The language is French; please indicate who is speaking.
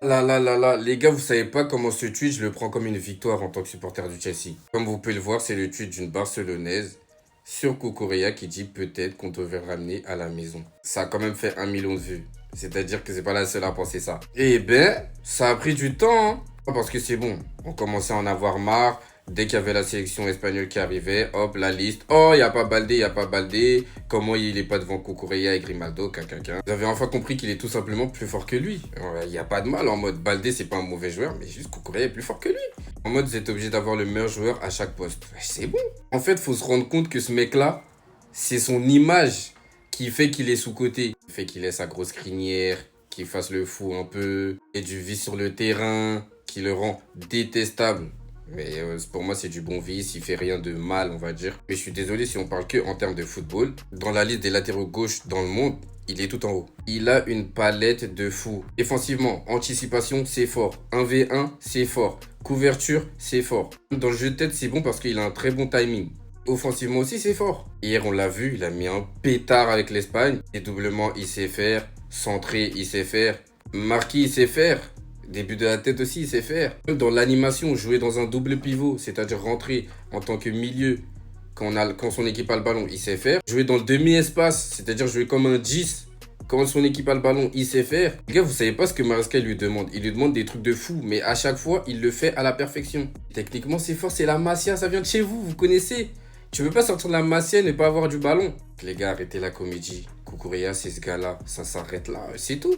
Speaker 1: Les gars, vous savez pas comment ce tweet, je le prends comme une victoire en tant que supporter du Chelsea. Comme vous pouvez le voir, c'est le tweet d'une Barcelonaise sur Cucurella qui dit peut-être qu'on devrait ramener à la maison. Ça a quand même fait 1 million de vues. C'est-à-dire que c'est pas la seule à penser ça. Eh ben, ça a pris du temps, hein. Parce que c'est bon, on commençait à en avoir marre. Dès qu'il y avait la sélection espagnole qui arrivait, hop, la liste. Oh, il n'y a pas Baldé, il n'y a pas Baldé. Comment il est pas devant Cucurella et Grimaldo, quelqu'un. Vous avez enfin compris qu'il est tout simplement plus fort que lui. Il n'y a pas de mal en mode Baldé, c'est pas un mauvais joueur, mais juste Cucurella est plus fort que lui. En mode, vous êtes obligé d'avoir le meilleur joueur à chaque poste. C'est bon. En fait, faut se rendre compte que ce mec-là, c'est son image qui fait qu'il est sous-coté. Qui fait qu'il ait sa grosse crinière, qu'il fasse le fou un peu, et du vice sur le terrain, qui le rend détestable. Mais pour moi, c'est du bon vice, il fait rien de mal, on va dire. Mais je suis désolé si on parle que en termes de football. Dans la liste des latéraux gauche dans le monde, il est tout en haut. Il a une palette de fou. Défensivement, anticipation, c'est fort. 1v1, c'est fort. Couverture, c'est fort. Dans le jeu de tête, c'est bon parce qu'il a un très bon timing. Offensivement aussi, c'est fort. Hier, on l'a vu, il a mis un pétard avec l'Espagne. Dédoublement, il sait faire. Centré, il sait faire. Marqué, il sait faire. Début de la tête aussi, il sait faire. Dans l'animation, jouer dans un double pivot, c'est-à-dire rentrer en tant que milieu quand son équipe a le ballon, il sait faire. Jouer dans le demi-espace, c'est-à-dire jouer comme un 10 quand son équipe a le ballon, il sait faire. Les gars, vous savez pas ce que Maresca lui demande. Il lui demande des trucs de fou, mais à chaque fois, il le fait à la perfection. Techniquement, c'est fort, c'est la Masia, ça vient de chez vous, vous connaissez. Tu veux pas sortir de la Masia et ne pas avoir du ballon. Les gars, arrêtez la comédie. Cucurella, c'est ce gars-là, ça s'arrête là, c'est tout.